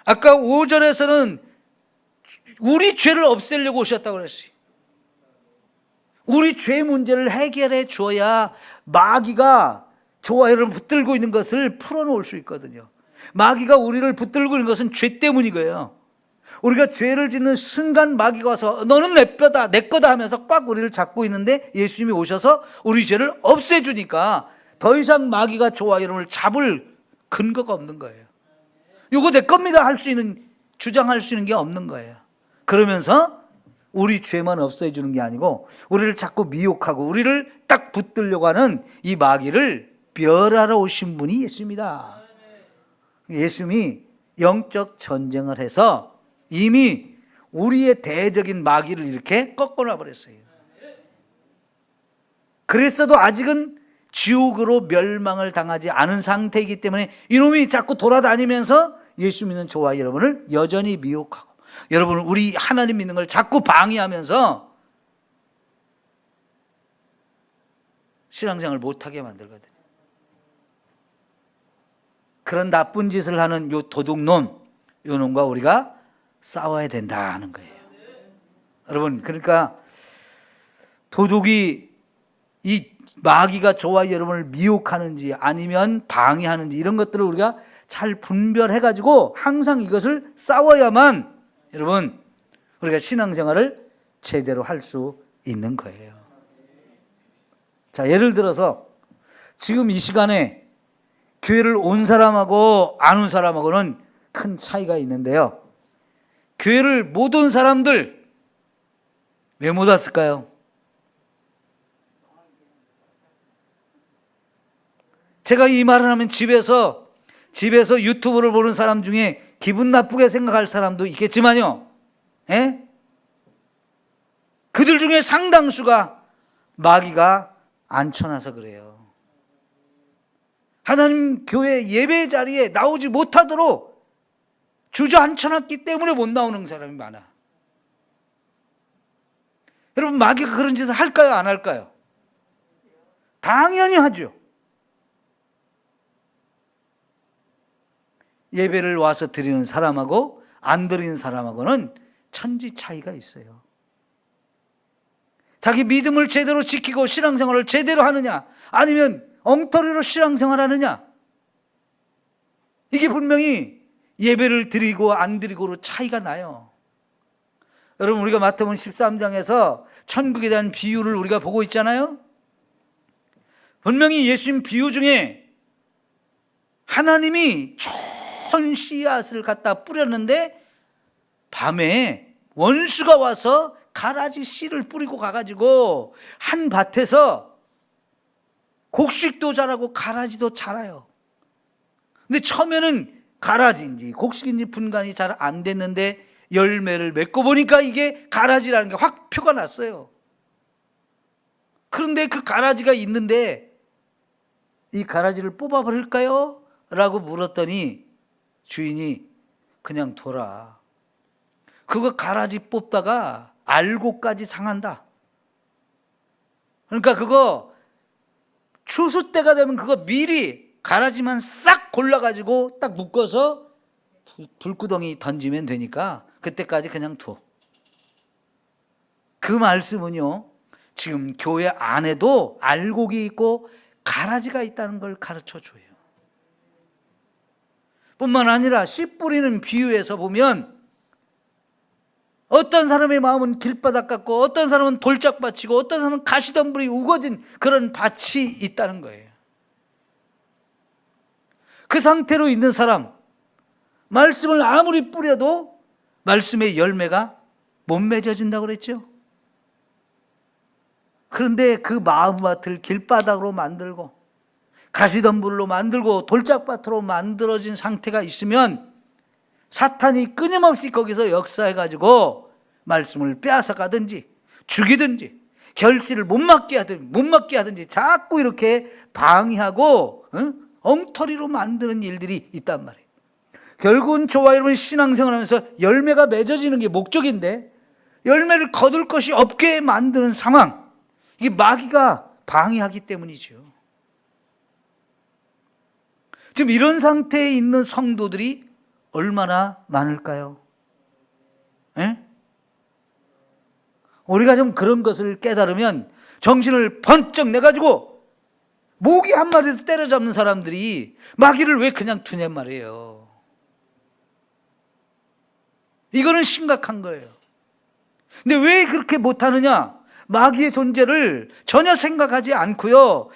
아까 5절에서는 우리 죄를 없애려고 오셨다고 그랬어요. 우리 죄 문제를 해결해 줘야 마귀가 저와 여러분 붙들고 있는 것을 풀어놓을 수 있거든요. 마귀가 우리를 붙들고 있는 것은 죄 때문이고요. 우리가 죄를 짓는 순간 마귀가 와서 너는 내 뼈다, 내 거다 하면서 꽉 우리를 잡고 있는데, 예수님이 오셔서 우리 죄를 없애주니까 더 이상 마귀가 저와 여러분을 잡을 근거가 없는 거예요. 이거 내 겁니다 할 수 있는, 주장할 수 있는 게 없는 거예요. 그러면서 우리 죄만 없애 주는 게 아니고 우리를 자꾸 미혹하고 우리를 딱 붙들려고 하는 이 마귀를 멸하러 오신 분이 예수입니다. 예수님이 영적 전쟁을 해서 이미 우리의 대적인 마귀를 이렇게 꺾어놔 버렸어요. 그랬어도 아직은 지옥으로 멸망을 당하지 않은 상태이기 때문에 이놈이 자꾸 돌아다니면서 예수 믿는 저와 여러분을 여전히 미혹하고, 여러분 우리 하나님 믿는 걸 자꾸 방해하면서 신앙생활을 못하게 만들거든요. 그런 나쁜 짓을 하는 요 도둑놈, 요 놈과 우리가 싸워야 된다 하는 거예요. 여러분, 그러니까 도둑이, 이 마귀가 저와 여러분을 미혹하는지 아니면 방해하는지 이런 것들을 우리가 잘 분별해가지고 항상 이것을 싸워야만 여러분 우리가 신앙생활을 제대로 할 수 있는 거예요. 자, 예를 들어서 지금 이 시간에 교회를 온 사람하고 안 온 사람하고는 큰 차이가 있는데요. 교회를 못 온 사람들 왜 못 왔을까요? 제가 이 말을 하면 집에서 유튜브를 보는 사람 중에 기분 나쁘게 생각할 사람도 있겠지만요, 예? 그들 중에 상당수가 마귀가 앉혀놔서 그래요. 하나님 교회 예배 자리에 나오지 못하도록 주저앉혀놨기 때문에 못 나오는 사람이 많아. 여러분, 마귀가 그런 짓을 할까요, 안 할까요? 당연히 하죠. 예배를 와서 드리는 사람하고 안 드리는 사람하고는 천지 차이가 있어요. 자기 믿음을 제대로 지키고 신앙생활을 제대로 하느냐, 아니면 엉터리로 신앙생활하느냐, 이게 분명히 예배를 드리고 안 드리고로 차이가 나요. 여러분, 우리가 마태복음 13장에서 천국에 대한 비유를 우리가 보고 있잖아요. 분명히 예수님 비유 중에 하나님이 좋은 씨앗을 갖다 뿌렸는데 밤에 원수가 와서 가라지 씨를 뿌리고 가가지고 한 밭에서 곡식도 자라고 가라지도 자라요. 근데 처음에는 가라지인지 곡식인지 분간이 잘 안 됐는데 열매를 맺고 보니까 이게 가라지라는 게 확 표가 났어요. 그런데 그 가라지가 있는데 이 가라지를 뽑아버릴까요? 라고 물었더니 주인이 그냥 둬라. 그거 가라지 뽑다가 알곡까지 상한다. 그러니까 그거 추수 때가 되면 그거 미리 가라지만 싹 골라가지고 딱 묶어서 불구덩이 던지면 되니까 그때까지 그냥 둬. 그 말씀은요, 지금 교회 안에도 알곡이 있고 가라지가 있다는 걸 가르쳐 줘요. 뿐만 아니라 씨 뿌리는 비유에서 보면 어떤 사람의 마음은 길바닥 같고 어떤 사람은 돌짝밭이고 어떤 사람은 가시덤불이 우거진 그런 밭이 있다는 거예요. 그 상태로 있는 사람, 말씀을 아무리 뿌려도 말씀의 열매가 못 맺어진다고 그랬죠. 그런데 그 마음밭을 길바닥으로 만들고 가시덤불로 만들고 돌짝밭으로 만들어진 상태가 있으면 사탄이 끊임없이 거기서 역사해가지고 말씀을 빼앗아가든지 죽이든지 결실을 못 맞게 하든지 자꾸 이렇게 방해하고 엉터리로 만드는 일들이 있단 말이에요. 결국은 저와 여러분이 신앙생활하면서 열매가 맺어지는 게 목적인데 열매를 거둘 것이 없게 만드는 상황, 이게 마귀가 방해하기 때문이죠. 지금 이런 상태에 있는 성도들이 얼마나 많을까요? 에? 우리가 좀 그런 것을 깨달으면 정신을 번쩍 내가지고 모기 한 마리도 때려잡는 사람들이 마귀를 왜 그냥 두냔 말이에요. 이거는 심각한 거예요. 근데 왜 그렇게 못하느냐? 마귀의 존재를 전혀 생각하지 않고요,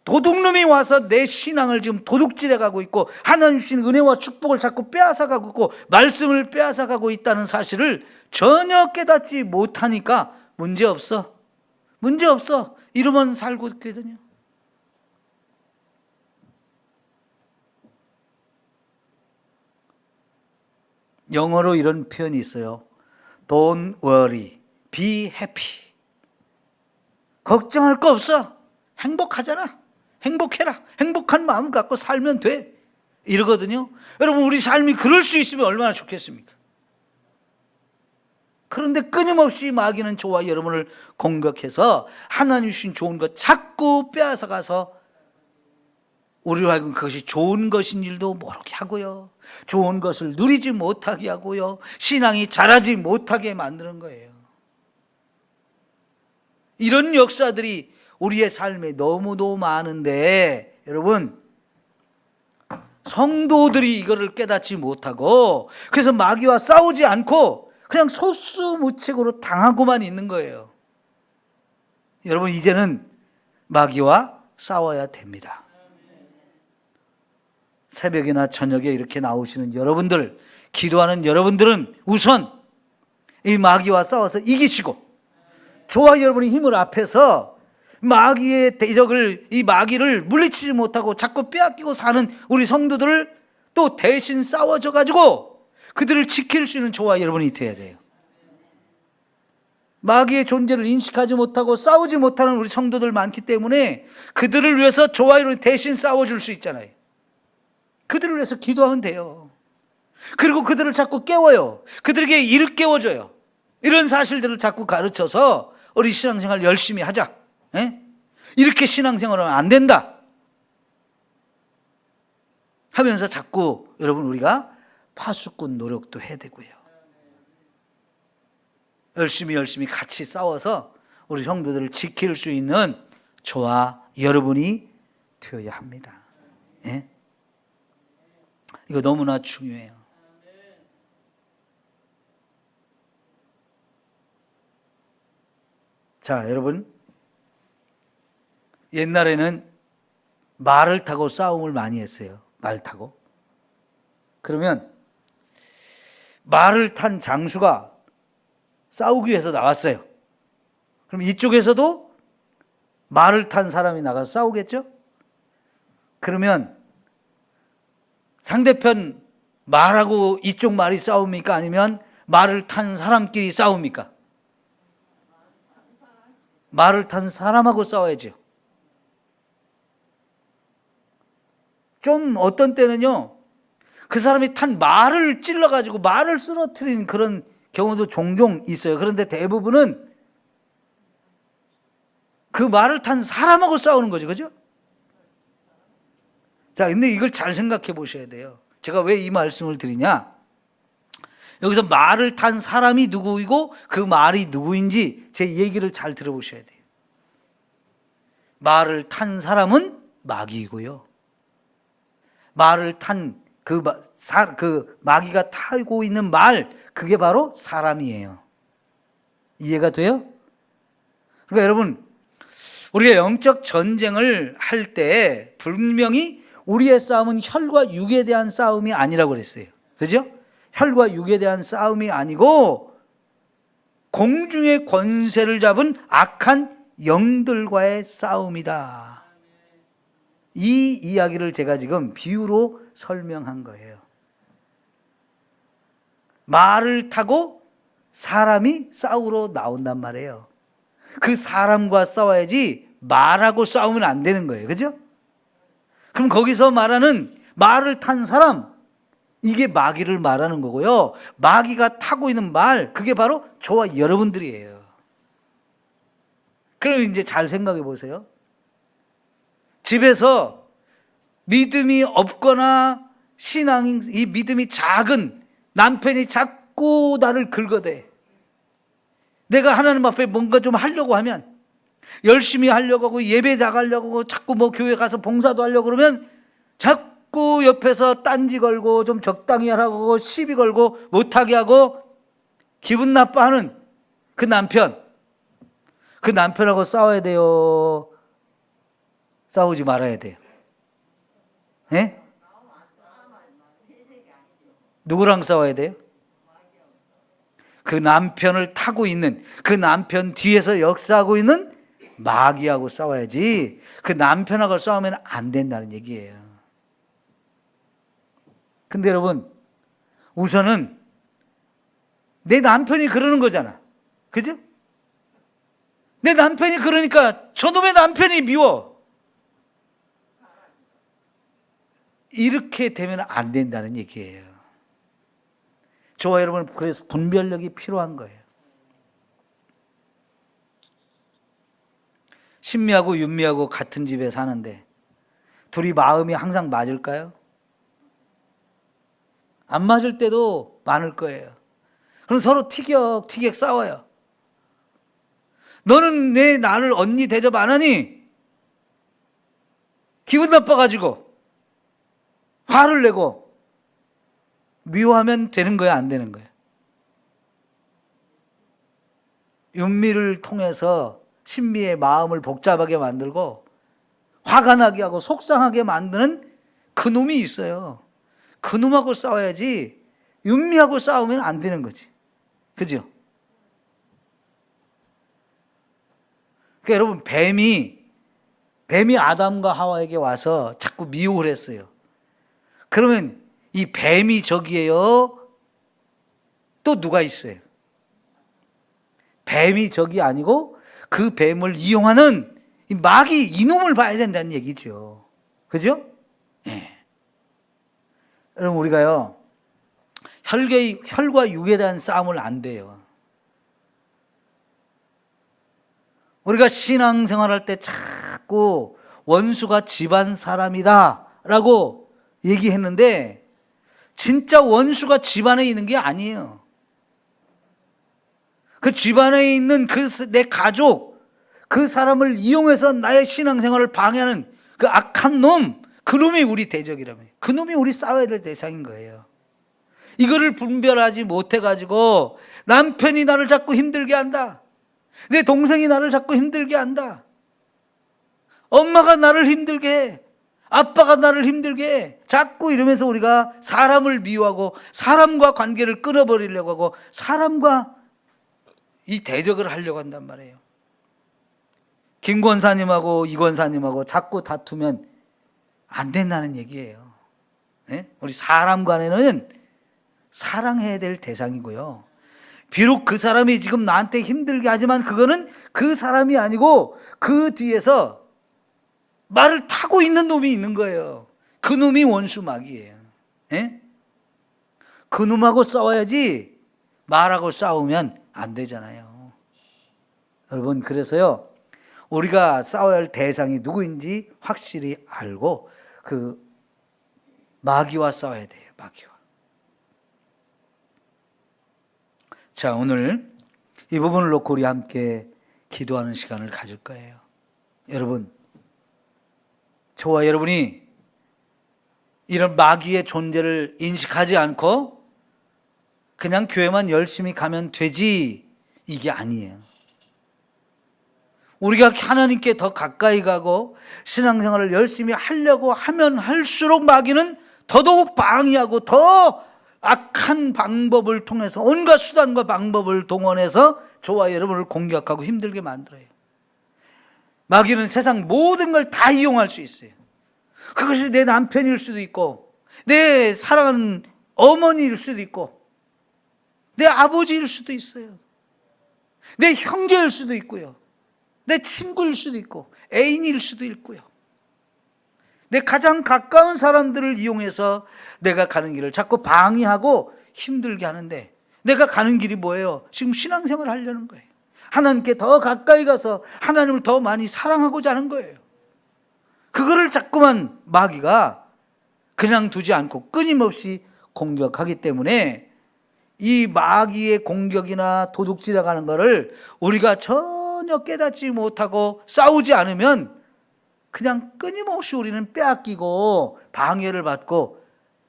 도둑놈이 와서 내 신앙을 지금 도둑질해 가고 있고 하나님 주신 은혜와 축복을 자꾸 빼앗아 가고 있고 말씀을 빼앗아 가고 있다는 사실을 전혀 깨닫지 못하니까 문제없어 이러면 살고 있거든요. 영어로 이런 표현이 있어요. Don't worry, be happy. 걱정할 거 없어. 행복하잖아. 행복해라. 행복한 마음 갖고 살면 돼. 이러거든요. 여러분, 우리 삶이 그럴 수 있으면 얼마나 좋겠습니까? 그런데 끊임없이 마귀는 저와 여러분을 공격해서 하나님 주신 좋은 것 자꾸 빼앗아가서 우리로 하여금 그것이 좋은 것인 일도 모르게 하고요, 좋은 것을 누리지 못하게 하고요, 신앙이 자라지 못하게 만드는 거예요. 이런 역사들이 우리의 삶에 너무도 많은데, 여러분, 성도들이 이거를 깨닫지 못하고 그래서 마귀와 싸우지 않고 그냥 소수무책으로 당하고만 있는 거예요. 여러분, 이제는 마귀와 싸워야 됩니다. 새벽이나 저녁에 이렇게 나오시는 여러분들, 기도하는 여러분들은 우선 이 마귀와 싸워서 이기시고, 저와 여러분의 힘을 합해서 마귀의 대적을, 이 마귀를 물리치지 못하고 자꾸 빼앗기고 사는 우리 성도들을 또 대신 싸워줘 가지고 그들을 지킬 수 있는 저와 여러분이 돼야 돼요. 마귀의 존재를 인식하지 못하고 싸우지 못하는 우리 성도들 많기 때문에 그들을 위해서 저와 여러분이 대신 싸워줄 수 있잖아요. 그들을 위해서 기도하면 돼요. 그리고 그들을 자꾸 깨워요. 그들에게 일깨워줘요. 이런 사실들을 자꾸 가르쳐서 우리 신앙생활 열심히 하자. 에? 이렇게 신앙생활하면 안 된다 하면서 자꾸 여러분 우리가 파수꾼 노력도 해야 되고요. 열심히 같이 싸워서 우리 성도들을 지킬 수 있는 저와 여러분이 되어야 합니다. 예? 이거 너무나 중요해요. 자, 여러분, 옛날에는 말을 타고 싸움을 많이 했어요. 말 타고. 그러면 말을 탄 장수가 싸우기 위해서 나왔어요. 그럼 이쪽에서도 말을 탄 사람이 나가서 싸우겠죠? 그러면 상대편 말하고 이쪽 말이 싸웁니까? 아니면 말을 탄 사람끼리 싸웁니까? 말을 탄 사람하고 싸워야죠. 좀 어떤 때는요, 그 사람이 탄 말을 찔러가지고 말을 쓰러뜨리는 그런 경우도 종종 있어요. 그런데 대부분은 그 말을 탄 사람하고 싸우는 거죠. 그죠? 자, 근데 이걸 잘 생각해 보셔야 돼요. 제가 왜 이 말씀을 드리냐? 여기서 말을 탄 사람이 누구이고 그 말이 누구인지 제 얘기를 잘 들어보셔야 돼요. 말을 탄 사람은 마귀이고요, 말을 탄 그 마귀가 타고 있는 말, 그게 바로 사람이에요. 이해가 돼요? 그러니까 여러분, 우리가 영적 전쟁을 할 때 분명히 우리의 싸움은 혈과 육에 대한 싸움이 아니라고 그랬어요. 그죠? 혈과 육에 대한 싸움이 아니고 공중의 권세를 잡은 악한 영들과의 싸움이다. 이 이야기를 제가 지금 비유로 설명한 거예요. 말을 타고 사람이 싸우러 나온단 말이에요. 그 사람과 싸워야지 말하고 싸우면 안 되는 거예요. 그죠? 그럼 거기서 말하는 말을 탄 사람, 이게 마귀를 말하는 거고요. 마귀가 타고 있는 말, 그게 바로 저와 여러분들이에요. 그럼 이제 잘 생각해 보세요. 집에서 믿음이 없거나 이 믿음이 작은 남편이 자꾸 나를 긁어대. 내가 하나님 앞에 뭔가 좀 하려고 하면, 열심히 하려고 하고 예배 나가려고 하고 자꾸 뭐 교회 가서 봉사도 하려고 그러면 자꾸 옆에서 딴지 걸고 좀 적당히 하라고 하고 시비 걸고 못하게 하고 기분 나빠하는 그 남편하고 싸워야 돼요? 싸우지 말아야 돼요? 예? 누구랑 싸워야 돼요? 그 남편을 타고 있는, 그 남편 뒤에서 역사하고 있는 마귀하고 싸워야지, 그 남편하고 싸우면 안 된다는 얘기예요. 근데 여러분, 우선은 내 남편이 그러는 거잖아. 그죠? 내 남편이 그러니까 저놈의 남편이 미워. 이렇게 되면 안 된다는 얘기예요. 저와 여러분, 그래서 분별력이 필요한 거예요. 신미하고 윤미하고 같은 집에 사는데 둘이 마음이 항상 맞을까요? 안 맞을 때도 많을 거예요. 그럼 서로 티격태격 싸워요. 너는 왜 나를 언니 대접 안 하니? 기분 나빠가지고 화를 내고 미워하면 되는 거야, 안 되는 거야? 윤미를 통해서 신미의 마음을 복잡하게 만들고 화가 나게 하고 속상하게 만드는 그 놈이 있어요. 그 놈하고 싸워야지 윤미하고 싸우면 안 되는 거지. 그죠? 그러니까 여러분, 뱀이 아담과 하와에게 와서 자꾸 미혹을 했어요. 그러면 이 뱀이 적이에요? 또 누가 있어요? 뱀이 적이 아니고 그 뱀을 이용하는 이 마귀, 이놈을 봐야 된다는 얘기죠. 그죠? 예. 여러분, 우리가요, 혈과 육에 대한 싸움을 안 돼요. 우리가 신앙생활할 때 자꾸 원수가 집안 사람이다 라고 얘기했는데, 진짜 원수가 집안에 있는 게 아니에요. 그 집안에 있는 내 가족, 그 사람을 이용해서 나의 신앙생활을 방해하는 그 악한 놈, 그 놈이 우리 대적이라며. 그 놈이 우리 싸워야 될 대상인 거예요. 이거를 분별하지 못해가지고 남편이 나를 자꾸 힘들게 한다. 내 동생이 나를 자꾸 힘들게 한다. 엄마가 나를 힘들게 해. 아빠가 나를 힘들게 해. 자꾸 이러면서 우리가 사람을 미워하고 사람과 관계를 끊어버리려고 하고 사람과 이 대적을 하려고 한단 말이에요. 김 권사님하고 이 권사님하고 자꾸 다투면 안 된다는 얘기예요. 네? 우리 사람 간에는 사랑해야 될 대상이고요. 비록 그 사람이 지금 나한테 힘들게 하지만 그거는 그 사람이 아니고 그 뒤에서 말을 타고 있는 놈이 있는 거예요. 그 놈이 원수 마귀예요. 네? 그 놈하고 싸워야지 말하고 싸우면 안 되잖아요. 여러분, 그래서요, 우리가 싸워야 할 대상이 누구인지 확실히 알고 그 마귀와 싸워야 돼요. 마귀와. 자, 오늘 이 부분을 놓고 우리 함께 기도하는 시간을 가질 거예요. 여러분, 저와 여러분이 이런 마귀의 존재를 인식하지 않고 그냥 교회만 열심히 가면 되지, 이게 아니에요. 우리가 하나님께 더 가까이 가고 신앙생활을 열심히 하려고 하면 할수록 마귀는 더더욱 방해하고 더 악한 방법을 통해서 온갖 수단과 방법을 동원해서 저와 여러분을 공격하고 힘들게 만들어요. 마귀는 세상 모든 걸 다 이용할 수 있어요. 그것이 내 남편일 수도 있고, 내 사랑하는 어머니일 수도 있고, 내 아버지일 수도 있어요. 내 형제일 수도 있고요. 내 친구일 수도 있고, 애인일 수도 있고요. 내 가장 가까운 사람들을 이용해서 내가 가는 길을 자꾸 방해하고 힘들게 하는데, 내가 가는 길이 뭐예요? 지금 신앙생활을 하려는 거예요. 하나님께 더 가까이 가서 하나님을 더 많이 사랑하고자 하는 거예요. 그거를 자꾸만 마귀가 그냥 두지 않고 끊임없이 공격하기 때문에 이 마귀의 공격이나 도둑질해가는 거를 우리가 전혀 깨닫지 못하고 싸우지 않으면 그냥 끊임없이 우리는 빼앗기고 방해를 받고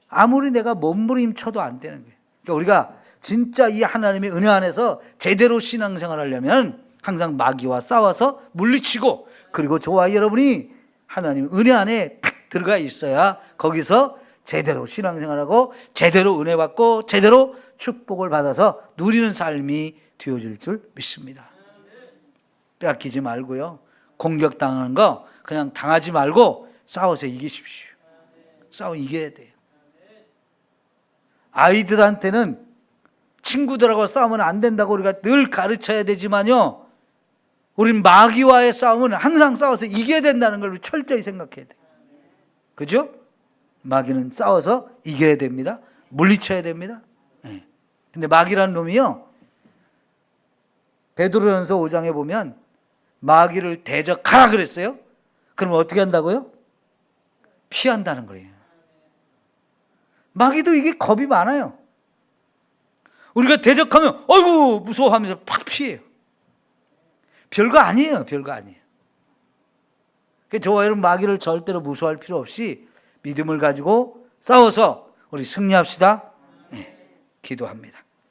아무리 내가 몸부림쳐도 안 되는 거예요. 그러니까 우리가 진짜 이 하나님의 은혜 안에서 제대로 신앙생활을 하려면 항상 마귀와 싸워서 물리치고, 그리고 저와 여러분이 하나님 은혜 안에 탁 들어가 있어야 거기서 제대로 신앙생활하고 제대로 은혜 받고 제대로 축복을 받아서 누리는 삶이 되어질 줄 믿습니다. 빼앗기지 말고요, 공격당하는 거 그냥 당하지 말고 싸워서 이기십시오. 싸워 이겨야 돼요. 아이들한테는 친구들하고 싸우면 안 된다고 우리가 늘 가르쳐야 되지만요, 우린 마귀와의 싸움은 항상 싸워서 이겨야 된다는 걸 철저히 생각해야 돼요. 그죠? 마귀는 싸워서 이겨야 됩니다. 물리쳐야 됩니다. 네. 근데 마귀라는 놈이요, 베드로전서 5장에 보면 마귀를 대적하라 그랬어요. 그럼 어떻게 한다고요? 피한다는 거예요. 마귀도 이게 겁이 많아요. 우리가 대적하면 어이구 무서워하면서 팍 피해요. 별거 아니에요. 별거 아니에요. 저와 여러분 마귀를 절대로 무서워할 필요 없이 믿음을 가지고 싸워서 우리 승리합시다. 네, 기도합니다.